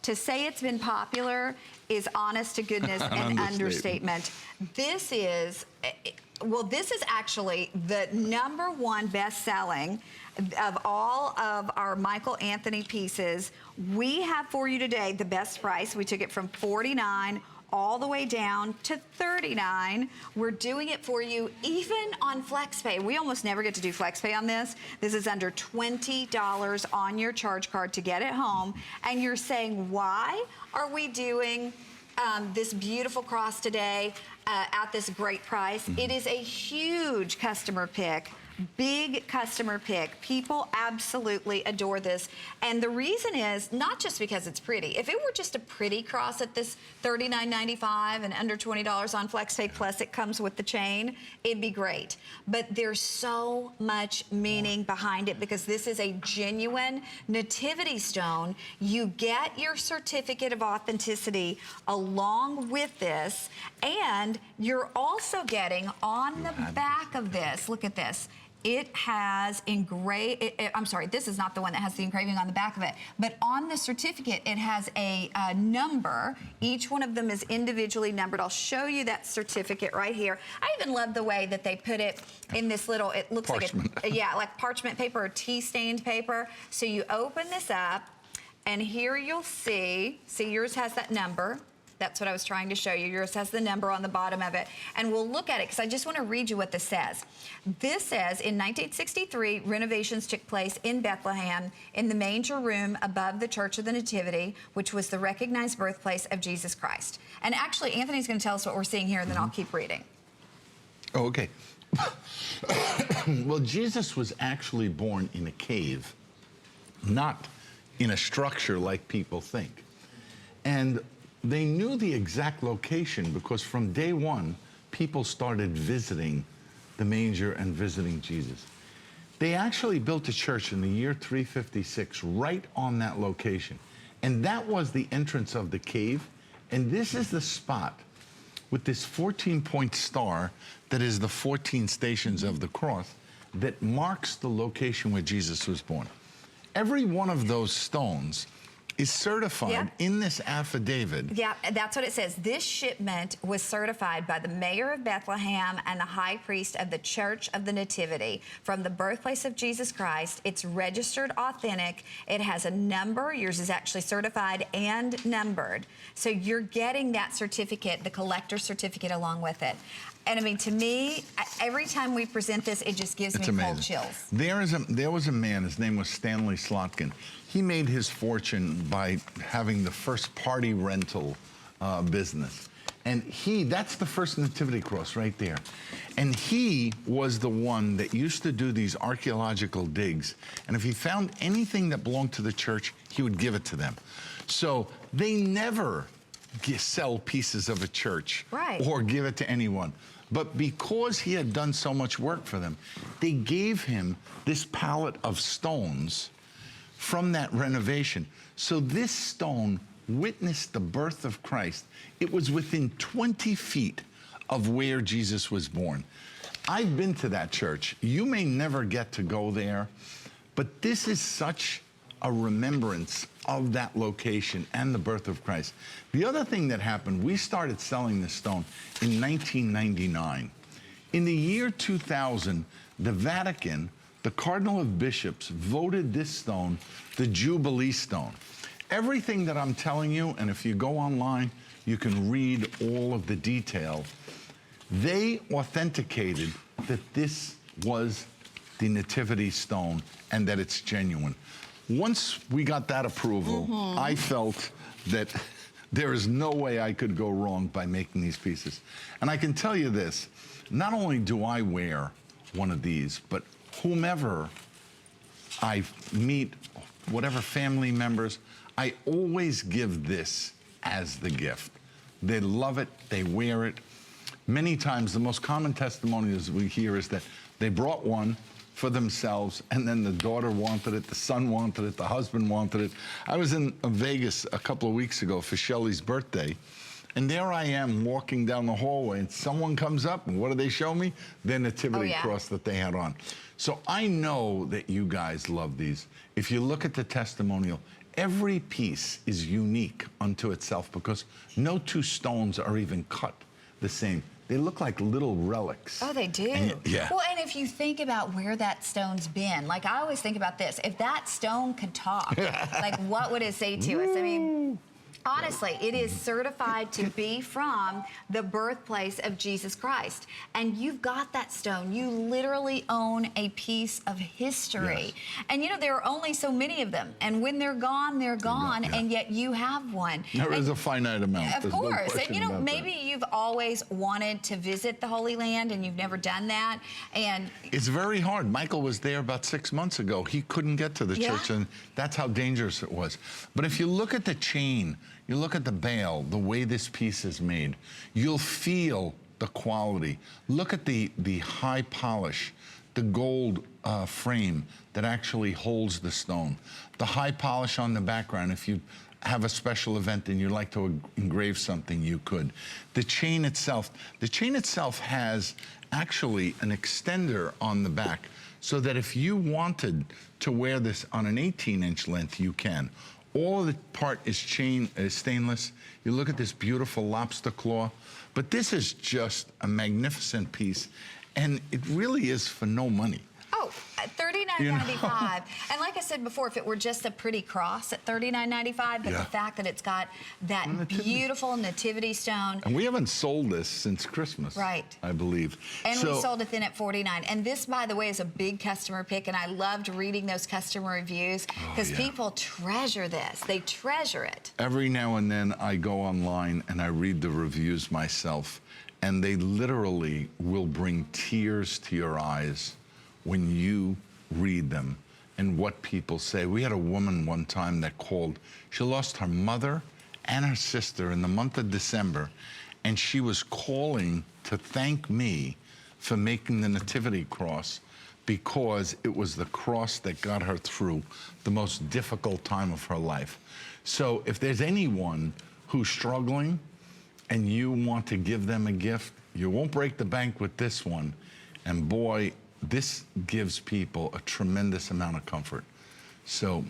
to say it's been popular is honest to goodness an understatement. This is, well, this is actually the #1 best-selling of all of our Michael Anthony pieces. We have for you today the best price. We took it from $49 all the way down to $39. We're doing it for you even on FlexPay. We almost never get to do FlexPay on this. This is under $20 on your charge card to get it home. And you're saying, why are we doing this beautiful cross today at this great price? It is a huge customer pick. Big customer pick. People absolutely adore this. And the reason is not just because it's pretty. If it were just a pretty cross at this $39.95 and under $20 on FlexPay, plus it comes with the chain, it'd be great. But there's so much meaning behind it because this is a genuine nativity stone. You get your certificate of authenticity along with this, and you're also getting on the back of this, look at this, it has engraved, I'm sorry, this is not the one that has the engraving on the back of it, but on the certificate, it has a number. Each one of them is individually numbered. I'll show you that certificate right here. I even love the way that they put it in this little, it looks parchment. Like, yeah, like parchment paper or tea-stained paper. So you open this up, and here you'll see yours has that number. That's what I was trying to show you. Yours has the number on the bottom of it. And we'll look at it because I just want to read you what this says. This says, in 1963, renovations took place in Bethlehem in the manger room above the Church of the Nativity, which was the recognized birthplace of Jesus Christ. And actually, Anthony's going to tell us what we're seeing here, and then I'll keep reading. Oh, okay. Well, Jesus was actually born in a cave, not in a structure like people think. And they knew the exact location because from day one, people started visiting the manger and visiting Jesus. They actually built a church in the year 356 right on that location. And that was the entrance of the cave. And this is the spot with this 14-point star that is the 14 stations of the cross that marks the location where Jesus was born. Every one of those stones is certified in this affidavit. Yeah, that's what it says. This shipment was certified by the mayor of Bethlehem and the high priest of the Church of the Nativity from the birthplace of Jesus Christ. It's registered authentic. It has a number. Yours is actually certified and numbered. So you're getting that certificate, the collector's certificate, along with it. And I mean, to me, every time we present this, it just gives me cold chills. There was a man, his name was Stanley Slotkin. He made his fortune by having the first party rental business. And that's the first nativity cross right there. And he was the one that used to do these archaeological digs. And if he found anything that belonged to the church, he would give it to them. So they never sell pieces of a church or give it to anyone. But because he had done so much work for them, they gave him this pallet of stones from that renovation. So this stone witnessed the birth of Christ. It was within 20 feet of where Jesus was born. I've been to that church. You may never get to go there, but this is such a remembrance of that location and the birth of Christ. The other thing that happened, we started selling this stone in 1999. In the year 2000, the Vatican, the Cardinal of Bishops, voted this stone the Jubilee stone. Everything that I'm telling you, and if you go online, you can read all of the detail. They authenticated that this was the Nativity stone and that it's genuine. Once we got that approval, I felt that there is no way I could go wrong by making these pieces. And I can tell you this, not only do I wear one of these, but whomever I meet, whatever family members, I always give this as the gift. They love it, they wear it. Many times, the most common testimonials we hear is that they brought one for themselves, and then the daughter wanted it, the son wanted it, the husband wanted it. I was in Vegas a couple of weeks ago for Shelly's birthday, and there I am walking down the hallway, and someone comes up, and what do they show me? Their nativity cross that they had on. So I know that you guys love these. If you look at the testimonial, every piece is unique unto itself because no two stones are even cut the same. They look like little relics. Oh, they do. Yeah. Well, and if you think about where that stone's been, like I always think about this, if that stone could talk, like what would it say to us? I mean, honestly, it is certified to be from the birthplace of Jesus Christ. And you've got that stone. You literally own a piece of history. Yes. And you know, there are only so many of them. And when they're gone, they're gone. Yeah. And yet you have one. There is a finite amount. Of There's no course. question And you know, about maybe that. you've always wanted to visit the Holy Land and you've never done that. And It's very hard. Michael was there about 6 months ago. He couldn't get to the church, and that's how dangerous it was. But if you look at the chain, you look at the bail, the way this piece is made, you'll feel the quality. Look at the high polish, the gold frame that actually holds the stone. The high polish on the background, if you have a special event and you'd like to engrave something, you could. The chain itself has actually an extender on the back so that if you wanted to wear this on an 18-inch length, you can. All of the part is stainless. You look at this beautiful lobster claw, but this is just a magnificent piece, and it really is for no money. oh, $39.95. And like I said before, if it were just a pretty cross at $39.95, but Yeah. the fact that it's got that beautiful nativity stone. And we haven't sold this since Christmas, Right. I believe. And we sold it then at $49. And this, by the way, is a big customer pick, and I loved reading those customer reviews because yeah. people treasure this. They treasure it. Every now and then I go online and I read the reviews myself, and they literally will bring tears to your eyes when you read them and what people say. We had a woman one time that called. She lost her mother and her sister in the month of December, and she was calling to thank me for making the nativity cross because it was the cross that got her through the most difficult time of her life. So if there's anyone who's struggling and you want to give them a gift, you won't break the bank with this one. And boy, this gives people a tremendous amount of comfort. So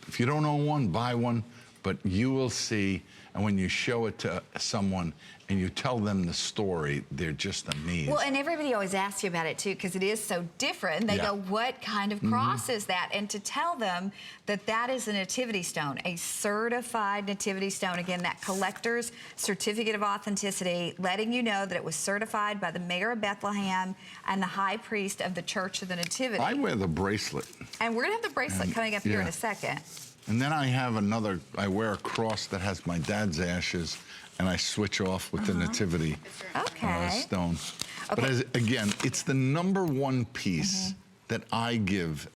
if you don't own one, buy one, but you will see, and when you show it to someone and you tell them the story, they're just amazed. Well, and everybody always asks you about it, too, because it is so different. They Yeah. go, what kind of cross is that? And to tell them that that is a nativity stone, a certified nativity stone. Again, that collector's certificate of authenticity, letting you know that it was certified by the mayor of Bethlehem and the high priest of the Church of the Nativity. I wear the bracelet. And we're going to have the bracelet coming up here in a second. And then I have another, I wear a cross that has my dad's ashes, and I switch off with the nativity stone. But again, it's the #1 piece that I give